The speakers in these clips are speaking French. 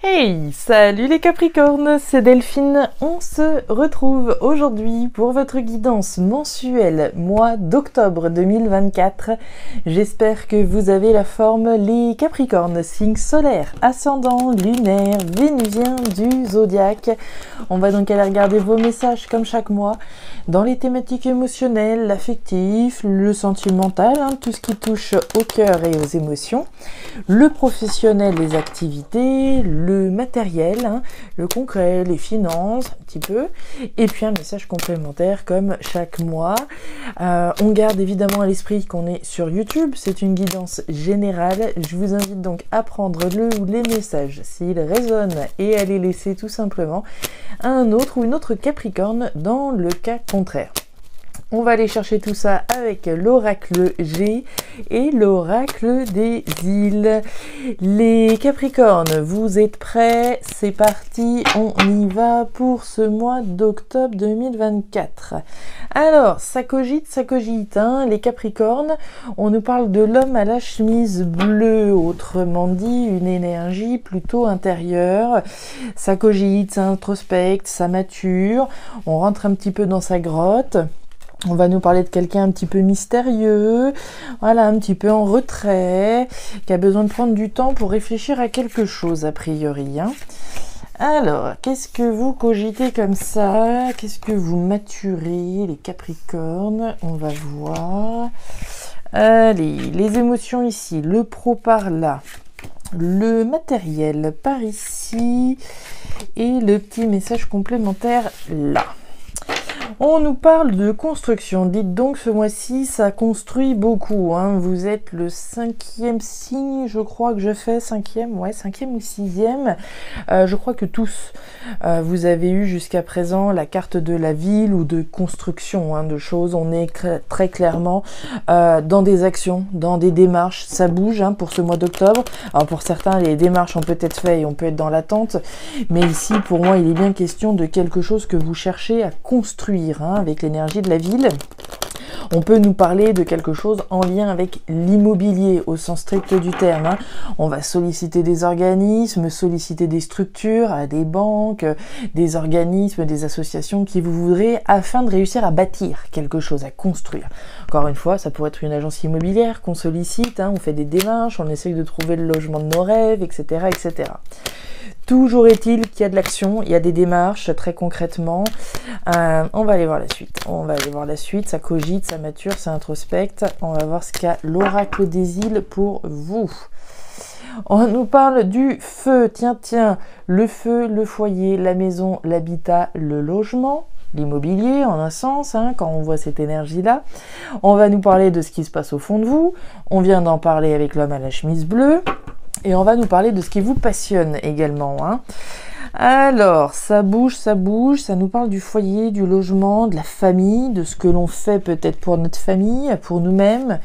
Hey, salut les Capricornes, c'est Delphine. On se retrouve aujourd'hui pour votre guidance mensuelle mois d'octobre 2024. J'espère que vous avez la forme les Capricornes, signe solaire, ascendant, lunaire, vénusien du zodiaque. On va donc aller regarder vos messages comme chaque mois dans les thématiques émotionnelles, l'affectif, le sentimental, tout ce qui touche au cœur et aux émotions, le professionnel, les activités, le matériel, le concret, les finances, un petit peu, et puis un message complémentaire comme chaque mois. On garde évidemment à l'esprit qu'on est sur YouTube, c'est une guidance générale. Je vous invite donc à prendre le ou les messages s'ils résonnent et à les laisser tout simplement à un autre ou une autre Capricorne dans le cas contraire. On va aller chercher tout ça avec l'oracle G et l'oracle des îles. Les Capricornes, vous êtes prêts? C'est parti, on y va pour ce mois d'octobre 2024. Alors, ça cogite, les Capricornes. On nous parle de l'homme à la chemise bleue, autrement dit, une énergie plutôt intérieure. Ça cogite, ça introspecte, ça mature. On rentre un petit peu dans sa grotte. On va nous parler de quelqu'un un petit peu mystérieux, voilà, un petit peu en retrait, qui a besoin de prendre du temps pour réfléchir à quelque chose, a priori. Alors, qu'est-ce que vous cogitez comme ça? Qu'est-ce que vous maturez, les Capricornes? On va voir. Allez, les émotions ici, le pro par là, le matériel par ici, et le petit message complémentaire là. On nous parle de construction. Dites donc, ce mois-ci, ça construit beaucoup. Vous êtes le 5e signe, je crois que je fais. 5e ou 6e. Je crois que tous, vous avez eu jusqu'à présent la carte de la ville ou de construction, de choses. On est très clairement dans des actions, dans des démarches. Ça bouge pour ce mois d'octobre. Alors pour certains, les démarches ont peut-être fait et on peut être dans l'attente. Mais ici, pour moi, il est bien question de quelque chose que vous cherchez à construire. Avec l'énergie de la ville. On peut nous parler de quelque chose en lien avec l'immobilier au sens strict du terme. On va solliciter des organismes, solliciter des structures, des banques, des organismes, des associations qui vous voudraient afin de réussir à bâtir quelque chose, à construire. Encore une fois, ça pourrait être une agence immobilière qu'on sollicite, on fait des démarches, on essaye de trouver le logement de nos rêves, etc. etc. Toujours est-il qu'il y a de l'action, il y a des démarches très concrètement. On va aller voir la suite. Ça cogite, ça mature, ça introspecte. On va voir ce qu'a l'oracle des îles pour vous. On nous parle du feu. Tiens, le feu, le foyer, la maison, l'habitat, le logement. L'immobilier en un sens, quand on voit cette énergie-là. On va nous parler de ce qui se passe au fond de vous. On vient d'en parler avec l'homme à la chemise bleue. Et on va nous parler de ce qui vous passionne également. Alors, ça bouge, ça nous parle du foyer, du logement, de la famille, de ce que l'on fait peut-être pour notre famille, pour nous-mêmes,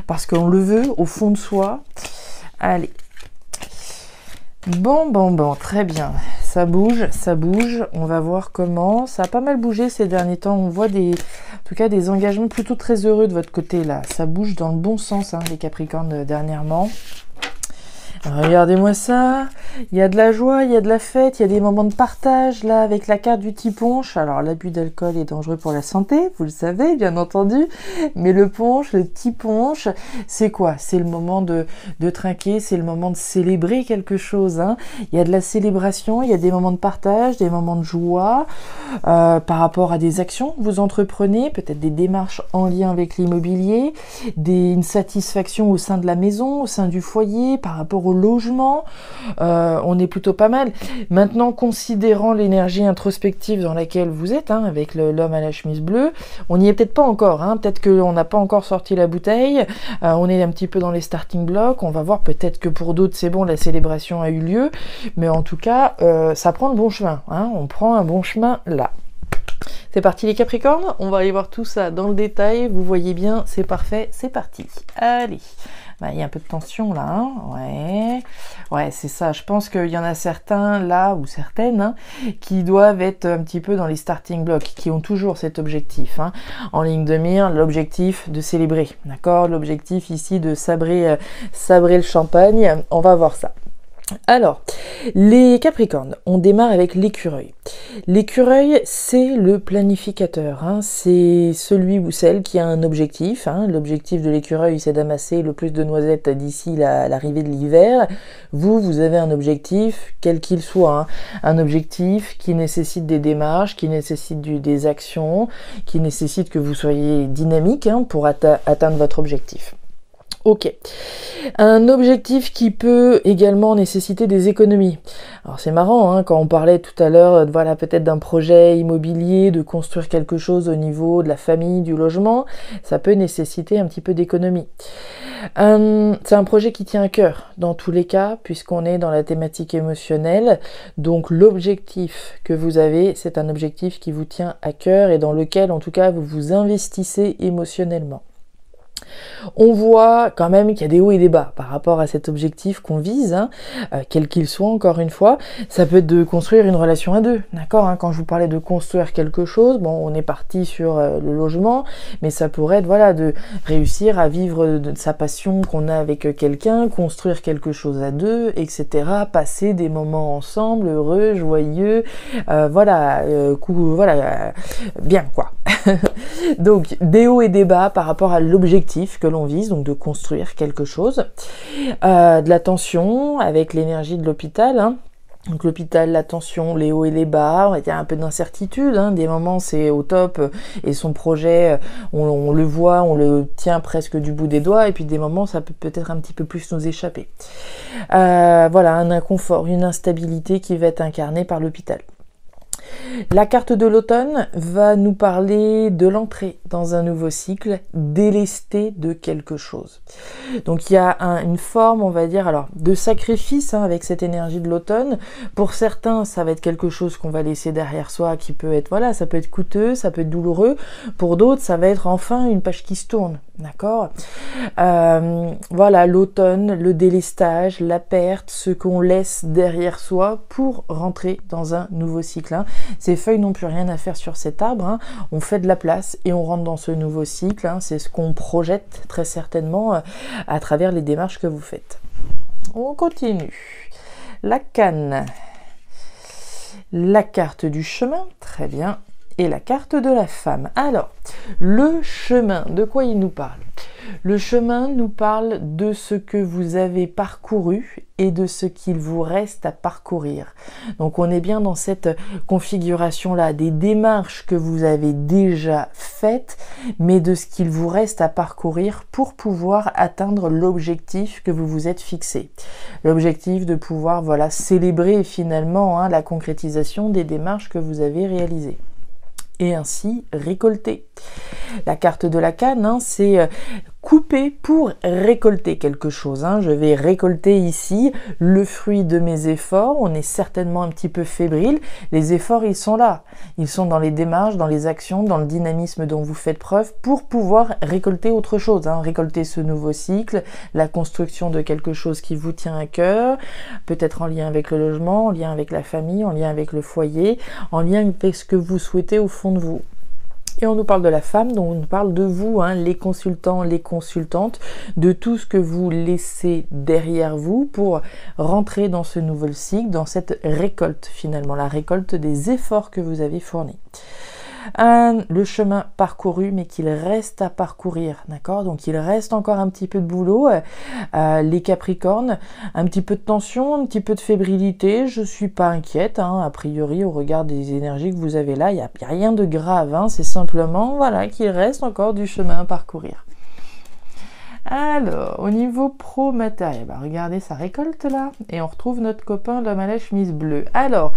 parce qu'on le veut au fond de soi. Allez. Bon, très bien. Ça bouge, on va voir comment. Ça a pas mal bougé ces derniers temps, on voit en tout cas des engagements plutôt très heureux de votre côté là. Ça bouge dans le bon sens, les Capricornes dernièrement. Regardez-moi ça, il y a de la joie, il y a de la fête, il y a des moments de partage là avec la carte du petit punch. Alors l'abus d'alcool est dangereux pour la santé, vous le savez bien entendu, mais le punch, le petit punch, c'est quoi? C'est le moment de trinquer, c'est le moment de célébrer quelque chose. Il y a de la célébration, il y a des moments de partage, des moments de joie par rapport à des actions que vous entreprenez, peut-être des démarches en lien avec l'immobilier, une satisfaction au sein de la maison, au sein du foyer, par rapport au logement, on est plutôt pas mal. Maintenant, considérant l'énergie introspective dans laquelle vous êtes, avec l'homme à la chemise bleue, on n'y est peut-être pas encore, peut-être qu'on n'a pas encore sorti la bouteille, on est un petit peu dans les starting blocks, on va voir, peut-être que pour d'autres c'est bon, la célébration a eu lieu, mais en tout cas, ça prend le bon chemin, on prend un bon chemin là. C'est parti les Capricornes, on va aller voir tout ça dans le détail, vous voyez bien, c'est parfait, c'est parti. Allez, il y a un peu de tension là, ouais, c'est ça, je pense qu'il y en a certains là, ou certaines, qui doivent être un petit peu dans les starting blocks, qui ont toujours cet objectif, en ligne de mire, l'objectif de célébrer, d'accord, l'objectif ici de sabrer le champagne, on va voir ça. Alors, les Capricornes, on démarre avec l'écureuil. L'écureuil, c'est le planificateur, hein. C'est celui ou celle qui a un objectif, hein. L'objectif de l'écureuil, c'est d'amasser le plus de noisettes d'ici l'arrivée de l'hiver. Vous avez un objectif, quel qu'il soit, hein. Un objectif qui nécessite des démarches, qui nécessite des actions, qui nécessite que vous soyez dynamique, hein, pour atteindre votre objectif. Ok. Un objectif qui peut également nécessiter des économies. Alors c'est marrant, hein, quand on parlait tout à l'heure, voilà, peut-être d'un projet immobilier, de construire quelque chose au niveau de la famille, du logement, ça peut nécessiter un petit peu d'économie. C'est un projet qui tient à cœur, dans tous les cas, puisqu'on est dans la thématique émotionnelle. Donc l'objectif que vous avez, c'est un objectif qui vous tient à cœur et dans lequel, en tout cas, vous vous investissez émotionnellement. On voit quand même qu'il y a des hauts et des bas par rapport à cet objectif qu'on vise, hein, quel qu'il soit, encore une fois. Ça peut être de construire une relation à deux, d'accord, hein. Quand je vous parlais de construire quelque chose, bon, on est parti sur le logement, mais ça pourrait être, voilà, de réussir à vivre de sa passion qu'on a avec quelqu'un, construire quelque chose à deux, etc. Passer des moments ensemble, heureux, joyeux, voilà, bien, quoi. Donc, des hauts et des bas par rapport à l'objectif que l'on vise, donc de construire quelque chose. De la tension avec l'énergie de l'hôpital, hein. Donc l'hôpital, la tension, les hauts et les bas, il y a un peu d'incertitude, hein. Des moments c'est au top et son projet, on le voit, on le tient presque du bout des doigts, et puis des moments ça peut peut-être un petit peu plus nous échapper. Voilà, un inconfort, une instabilité qui va être incarnée par l'hôpital. La carte de l'automne va nous parler de l'entrée dans un nouveau cycle, délesté de quelque chose. Donc il y a une forme, on va dire, alors de sacrifice, hein, avec cette énergie de l'automne. Pour certains, ça va être quelque chose qu'on va laisser derrière soi, qui peut être, voilà, ça peut être coûteux, ça peut être douloureux. Pour d'autres, ça va être enfin une page qui se tourne, d'accord. Voilà, l'automne, le délestage, la perte, ce qu'on laisse derrière soi pour rentrer dans un nouveau cycle, hein. Ces feuilles n'ont plus rien à faire sur cet arbre, hein. On fait de la place et on rentre dans ce nouveau cycle, hein. C'est ce qu'on projette très certainement à travers les démarches que vous faites. On continue. La canne. La carte du chemin, très bien. Et la carte de la femme. Alors, le chemin, de quoi il nous parle? Le chemin nous parle de ce que vous avez parcouru et de ce qu'il vous reste à parcourir. Donc on est bien dans cette configuration-là, des démarches que vous avez déjà faites, mais de ce qu'il vous reste à parcourir pour pouvoir atteindre l'objectif que vous vous êtes fixé. L'objectif de pouvoir, voilà, célébrer finalement, hein, la concrétisation des démarches que vous avez réalisées. Et ainsi récolter. La carte de la canne, hein, c'est couper pour récolter quelque chose, hein. Je vais récolter ici le fruit de mes efforts. On est certainement un petit peu fébrile. Les efforts, ils sont là. Ils sont dans les démarches, dans les actions, dans le dynamisme dont vous faites preuve pour pouvoir récolter autre chose, hein. Récolter ce nouveau cycle, la construction de quelque chose qui vous tient à cœur, peut-être en lien avec le logement, en lien avec la famille, en lien avec le foyer, en lien avec ce que vous souhaitez au fond de vous. Et on nous parle de la femme, donc on nous parle de vous, hein, les consultants, les consultantes, de tout ce que vous laissez derrière vous pour rentrer dans ce nouveau cycle, dans cette récolte finalement, la récolte des efforts que vous avez fournis. Le chemin parcouru, mais qu'il reste à parcourir, d'accord? Donc il reste encore un petit peu de boulot, les Capricornes, un petit peu de tension, un petit peu de fébrilité. Je suis pas inquiète, hein, a priori au regard des énergies que vous avez là, il y a rien de grave, hein, c'est simplement, voilà, qu'il reste encore du chemin à parcourir. Alors, au niveau pro-matériel, bah regardez sa récolte là, et on retrouve notre copain l'homme à la chemise bleue. Alors,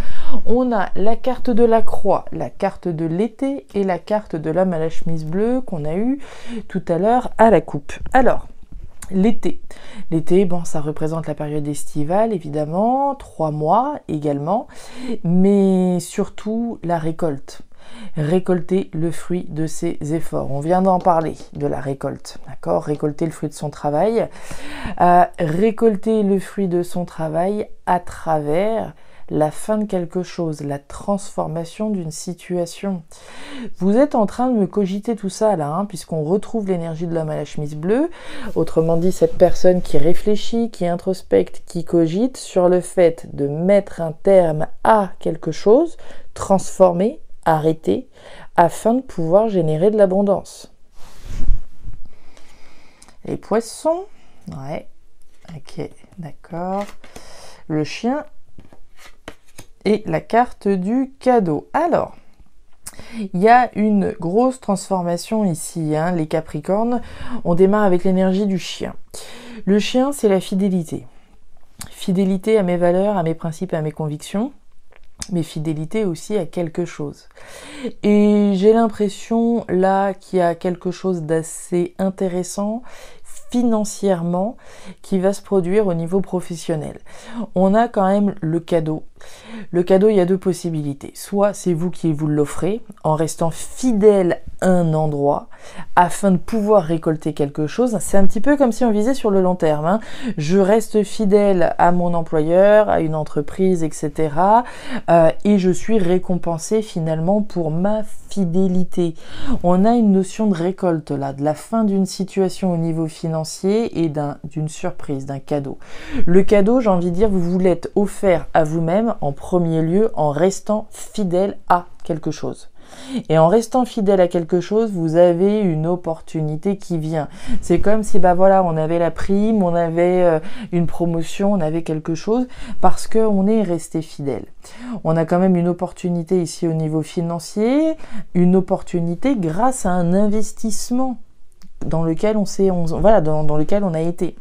on a la carte de la croix, la carte de l'été et la carte de l'homme à la chemise bleue qu'on a eu tout à l'heure à la coupe. Alors, l'été. L'été, bon, ça représente la période estivale, évidemment, 3 mois également, mais surtout la récolte. Récolter le fruit de ses efforts. On vient d'en parler, de la récolte, d'accord? Récolter le fruit de son travail. Récolter le fruit de son travail à travers la fin de quelque chose, la transformation d'une situation. Vous êtes en train de me cogiter tout ça là, puisqu'on retrouve l'énergie de l'homme à la chemise bleue, autrement dit cette personne qui réfléchit, qui introspecte, qui cogite sur le fait de mettre un terme à quelque chose, transformer, arrêter, afin de pouvoir générer de l'abondance. Les poissons, ouais, ok, d'accord. Le chien et la carte du cadeau. Alors, il y a une grosse transformation ici, les Capricornes. On démarre avec l'énergie du chien. Le chien, c'est la fidélité. Fidélité à mes valeurs, à mes principes, à mes convictions, mais fidélité aussi à quelque chose. Et j'ai l'impression là qu'il y a quelque chose d'assez intéressant financièrement qui va se produire au niveau professionnel. On a quand même le cadeau. Le cadeau, il y a deux possibilités. Soit c'est vous qui vous l'offrez en restant fidèle à un endroit afin de pouvoir récolter quelque chose. C'est un petit peu comme si on visait sur le long terme. Je reste fidèle à mon employeur, à une entreprise, etc. Et je suis récompensé finalement pour ma fidélité. On a une notion de récolte là, de la fin d'une situation au niveau financier et d'une surprise, d'un cadeau. Le cadeau, j'ai envie de dire, vous vous l'êtes offert à vous-même en premier lieu en restant fidèle à quelque chose. Et en restant fidèle à quelque chose, vous avez une opportunité qui vient. C'est comme si, on avait la prime, on avait une promotion, on avait quelque chose, parce qu'on est resté fidèle. On a quand même une opportunité ici au niveau financier, une opportunité grâce à un investissement dans lequel dans lequel on a été.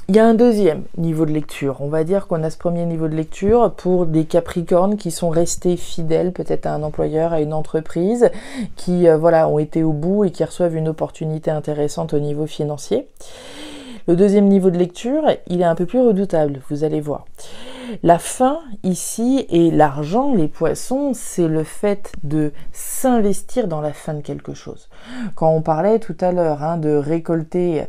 Il y a un deuxième niveau de lecture. On va dire qu'on a ce premier niveau de lecture pour des Capricornes qui sont restés fidèles peut-être à un employeur, à une entreprise, qui ont été au bout et qui reçoivent une opportunité intéressante au niveau financier. Le deuxième niveau de lecture, il est un peu plus redoutable, vous allez voir. La fin ici et l'argent, les poissons, c'est le fait de s'investir dans la fin de quelque chose. Quand on parlait tout à l'heure de récolter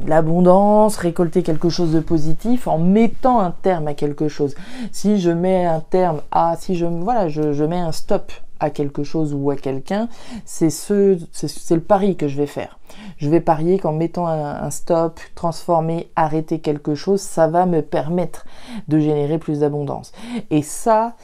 l'abondance, récolter quelque chose de positif en mettant un terme à quelque chose. Si je mets un terme à, je mets un stop à quelque chose ou à quelqu'un, c'est le pari que je vais faire. Je vais parier qu'en mettant un stop, transformer, arrêter quelque chose, ça va me permettre de générer plus d'abondance. Et ça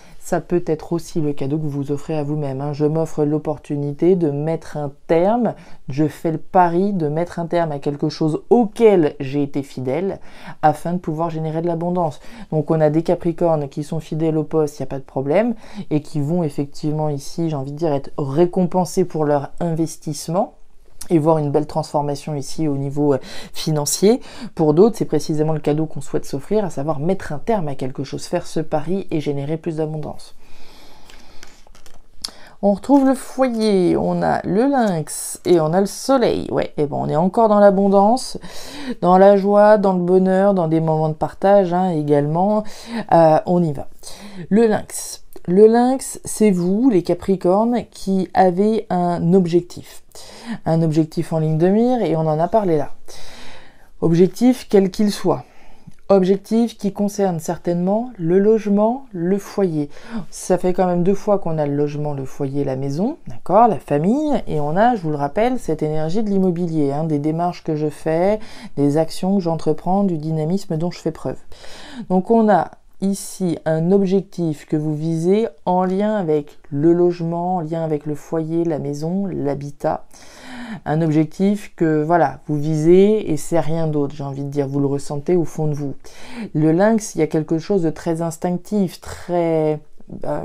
peut être aussi le cadeau que vous vous offrez à vous-même. Je m'offre l'opportunité de mettre un terme, je fais le pari de mettre un terme à quelque chose auquel j'ai été fidèle afin de pouvoir générer de l'abondance. Donc on a des Capricornes qui sont fidèles au poste, il n'y a pas de problème, et qui vont effectivement ici, j'ai envie de dire, être récompensés pour leur investissement et voir une belle transformation ici au niveau financier. Pour d'autres, c'est précisément le cadeau qu'on souhaite s'offrir, à savoir mettre un terme à quelque chose, faire ce pari et générer plus d'abondance. On retrouve le foyer, on a le lynx et on a le soleil. On est encore dans l'abondance, dans la joie, dans le bonheur, dans des moments de partage également. On y va. Le lynx. Le lynx, c'est vous, les Capricornes, qui avez un objectif. Un objectif en ligne de mire, et on en a parlé là. Objectif quel qu'il soit. Objectif qui concerne certainement le logement, le foyer. Ça fait quand même 2 fois qu'on a le logement, le foyer, la maison, d'accord, la famille, et on a, je vous le rappelle, cette énergie de l'immobilier, des démarches que je fais, des actions que j'entreprends, du dynamisme dont je fais preuve. Donc on a ici un objectif que vous visez en lien avec le logement, en lien avec le foyer, la maison, l'habitat. Un objectif que vous visez et c'est rien d'autre, j'ai envie de dire, vous le ressentez au fond de vous. Le lynx, il y a quelque chose de très instinctif, très,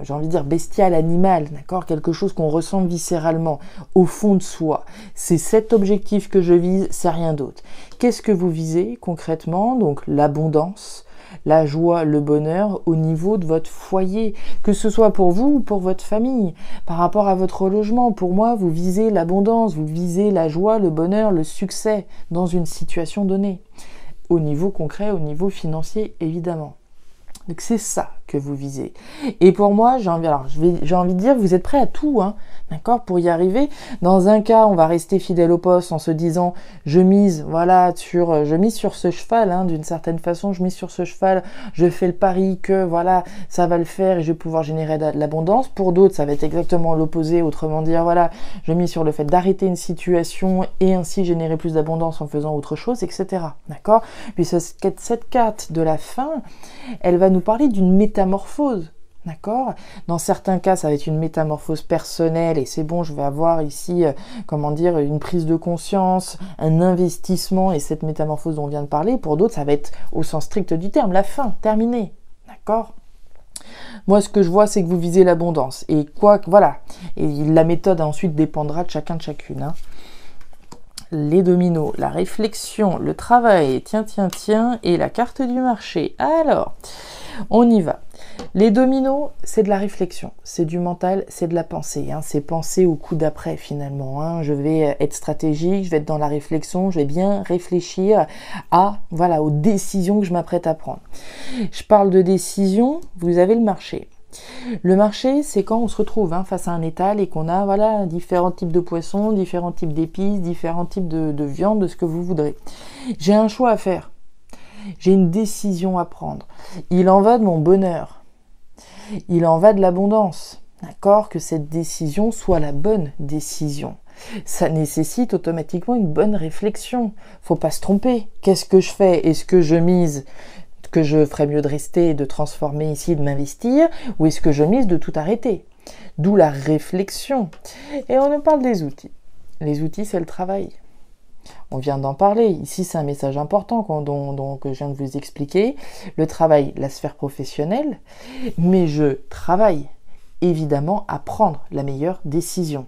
j'ai envie de dire bestial, animal, d'accord, quelque chose qu'on ressent viscéralement, au fond de soi. C'est cet objectif que je vise, c'est rien d'autre. Qu'est-ce que vous visez concrètement? Donc l'abondance, la joie, le bonheur au niveau de votre foyer, que ce soit pour vous ou pour votre famille. Par rapport à votre logement, pour moi, vous visez l'abondance, vous visez la joie, le bonheur, le succès dans une situation donnée. Au niveau concret, au niveau financier, évidemment. Donc c'est ça que vous visez. Et pour moi, j'ai envie de dire, vous êtes prêt à tout, hein, d'accord, pour y arriver. Dans un cas, on va rester fidèle au poste en se disant, je mise sur ce cheval, hein, d'une certaine façon, je mise sur ce cheval, je fais le pari que, voilà, ça va le faire et je vais pouvoir générer de l'abondance. Pour d'autres, ça va être exactement l'opposé, autrement dire, voilà, je mise sur le fait d'arrêter une situation et ainsi générer plus d'abondance en faisant autre chose, etc. D'accord? Puis cette carte de la fin, elle va nous parler d'une métamorphose. D'accord? Dans certains cas, ça va être une métamorphose personnelle et c'est bon, je vais avoir ici, une prise de conscience, un investissement et cette métamorphose dont on vient de parler. Pour d'autres, ça va être au sens strict du terme, la fin, terminée. D'accord? Moi, ce que je vois, c'est que vous visez l'abondance. Et voilà. Et la méthode ensuite dépendra de chacun de chacune, hein. Les dominos, la réflexion, le travail, tiens, et la carte du marché. Alors, on y va. Les dominos, c'est de la réflexion, c'est du mental, c'est de la pensée, hein. C'est penser au coup d'après finalement, hein. Je vais être stratégique, je vais être dans la réflexion, je vais bien réfléchir aux décisions que je m'apprête à prendre. Je parle de décision, vous avez le marché. Le marché, c'est quand on se retrouve face à un étal et qu'on a différents types de poissons, différents types d'épices, différents types de viande, de ce que vous voudrez. J'ai un choix à faire. J'ai une décision à prendre. Il en va de mon bonheur. Il en va de l'abondance. D'accord? Que cette décision soit la bonne décision. Ça nécessite automatiquement une bonne réflexion. Faut pas se tromper. Qu'est-ce que je fais? Est-ce que je mise que je ferais mieux de rester, de transformer ici, de m'investir, ou est-ce que je mise de tout arrêter? D'où la réflexion. Et on nous parle des outils. Les outils, c'est le travail. On vient d'en parler. Ici, c'est un message important que je viens de vous expliquer. Le travail, la sphère professionnelle, mais je travaille évidemment à prendre la meilleure décision.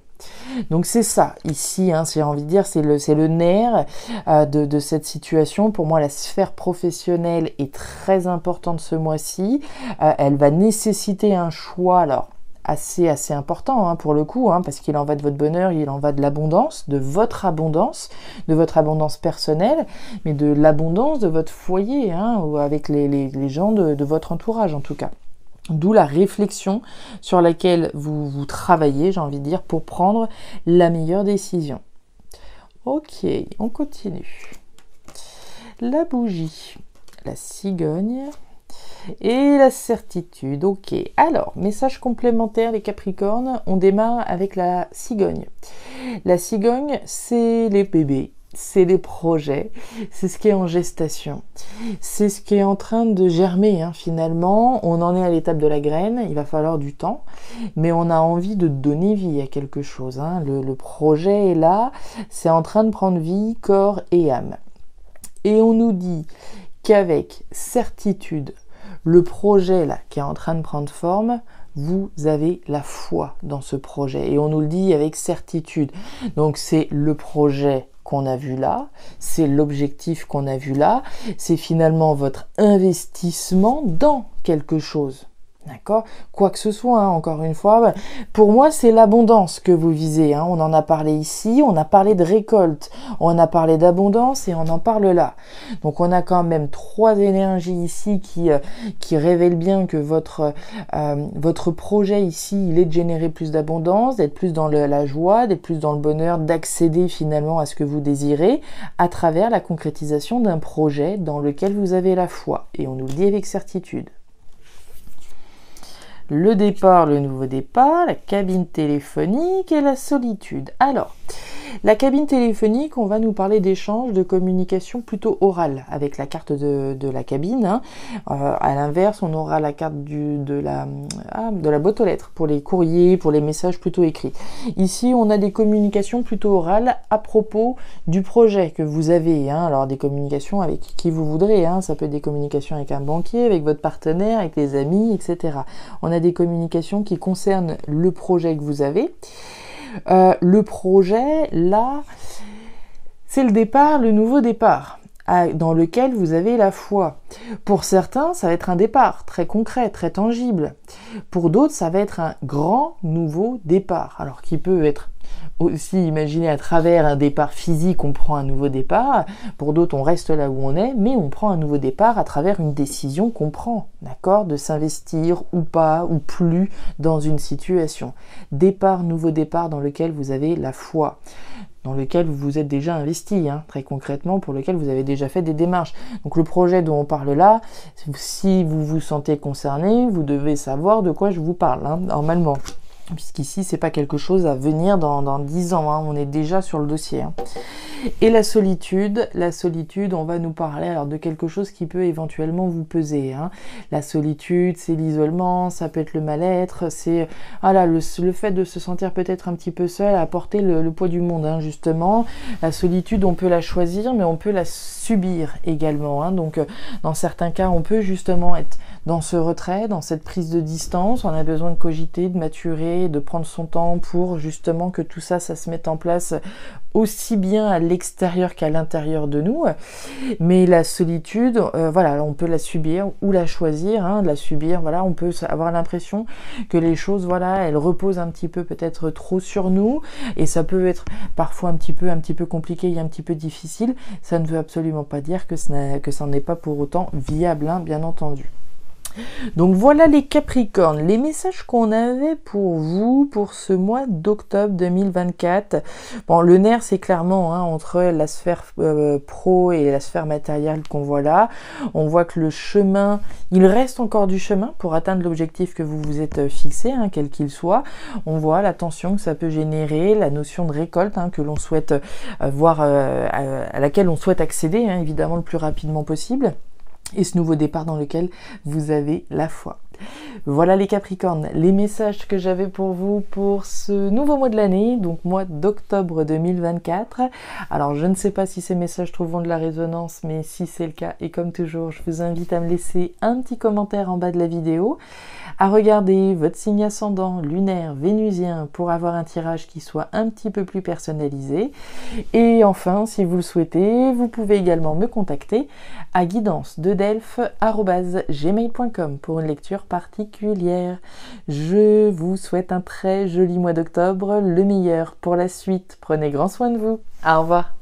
Donc c'est ça, ici, j'ai envie de dire, c'est le nerf de cette situation. Pour moi, la sphère professionnelle est très importante ce mois-ci. Elle va nécessiter un choix, alors assez important pour le coup, parce qu'il en va de votre bonheur, il en va de l'abondance, de votre abondance personnelle, mais de l'abondance de votre foyer, ou avec les gens de votre entourage en tout cas. D'où la réflexion sur laquelle vous travaillez, j'ai envie de dire, pour prendre la meilleure décision. Ok, on continue. La bougie, la cigogne et la certitude. Ok, alors, message complémentaire les Capricornes, on démarre avec la cigogne. La cigogne, c'est les bébés. C'est les projets, c'est ce qui est en gestation, c'est ce qui est en train de germer finalement. On en est à l'étape de la graine, il va falloir du temps, mais on a envie de donner vie à quelque chose. Le projet est là, c'est en train de prendre vie, corps et âme. Et on nous dit qu'avec certitude, le projet là qui est en train de prendre forme, vous avez la foi dans ce projet. Et on nous le dit avec certitude. Donc c'est le projet qu'on a vu là, c'est l'objectif qu'on a vu là, c'est finalement votre investissement dans quelque chose. D'accord? Quoi que ce soit, encore une fois, pour moi, c'est l'abondance que vous visez. On en a parlé ici, on a parlé de récolte, on a parlé d'abondance et on en parle là. Donc, on a quand même 3 énergies ici qui révèlent bien que votre projet ici, il est de générer plus d'abondance, d'être plus dans la joie, d'être plus dans le bonheur, d'accéder finalement à ce que vous désirez à travers la concrétisation d'un projet dans lequel vous avez la foi. Et on nous le dit avec certitude. Le départ, le nouveau départ, la cabine téléphonique et la solitude. Alors, la cabine téléphonique, on va nous parler d'échange, de communication plutôt orale avec la carte de la cabine. À l'inverse, on aura la carte de la boîte aux lettres pour les courriers, pour les messages plutôt écrits. Ici, on a des communications plutôt orales à propos du projet que vous avez. Alors, des communications avec qui vous voudrez. Ça peut être des communications avec un banquier, avec votre partenaire, avec les amis, etc. On a des communications qui concernent le projet que vous avez. Le projet, là, c'est le départ, le nouveau départ. dans lequel vous avez la foi. Pour certains, ça va être un départ très concret, très tangible. Pour d'autres, ça va être un grand nouveau départ, alors qui peut être aussi imaginé à travers un départ physique, on prend un nouveau départ. Pour d'autres, on reste là où on est, mais on prend un nouveau départ à travers une décision qu'on prend, d'accord, de s'investir ou pas, ou plus dans une situation. Départ, nouveau départ dans lequel vous avez la foi, dans lequel vous vous êtes déjà investi, très concrètement, pour lequel vous avez déjà fait des démarches. Donc le projet dont on parle là, si vous vous sentez concerné, vous devez savoir de quoi je vous parle, normalement. Puisqu'ici, c'est pas quelque chose à venir dans 10 ans, on est déjà sur le dossier. Et la solitude, on va nous parler alors de quelque chose qui peut éventuellement vous peser. La solitude, c'est l'isolement, ça peut être le mal-être, c'est le fait de se sentir peut-être un petit peu seul à porter le poids du monde, justement. La solitude, on peut la choisir, mais on peut la subir également. Donc, dans certains cas, on peut justement être dans ce retrait, dans cette prise de distance. On a besoin de cogiter, de maturer, de prendre son temps pour justement que tout ça se mette en place aussi bien à l'extérieur qu'à l'intérieur de nous. Mais la solitude, on peut la subir ou la choisir. La subir, on peut avoir l'impression que les choses, elles reposent un petit peu peut-être trop sur nous, et ça peut être parfois un petit peu compliqué et un petit peu difficile. Ça ne veut absolument pas dire que ça n'est pas pour autant viable, bien entendu. Donc voilà les Capricornes, les messages qu'on avait pour vous pour ce mois d'octobre 2024. Bon, le nerf, c'est clairement entre la sphère pro et la sphère matérielle qu'on voit là. On voit que le chemin, il reste encore du chemin pour atteindre l'objectif que vous vous êtes fixé, quel qu'il soit. On voit la tension que ça peut générer, la notion de récolte que l'on souhaite voir, à laquelle on souhaite accéder, évidemment le plus rapidement possible. Et ce nouveau départ dans lequel vous avez la foi. Voilà les Capricornes, les messages que j'avais pour vous pour ce nouveau mois de l'année, donc mois d'octobre 2024. Alors je ne sais pas si ces messages trouveront de la résonance, mais si c'est le cas, et comme toujours, je vous invite à me laisser un petit commentaire en bas de la vidéo, à regarder votre signe ascendant, lunaire, vénusien, pour avoir un tirage qui soit un petit peu plus personnalisé. Et enfin, si vous le souhaitez, vous pouvez également me contacter à guidance-delphes@gmail.com pour une lecture particulière. Je vous souhaite un très joli mois d'octobre, le meilleur pour la suite. Prenez grand soin de vous. Au revoir.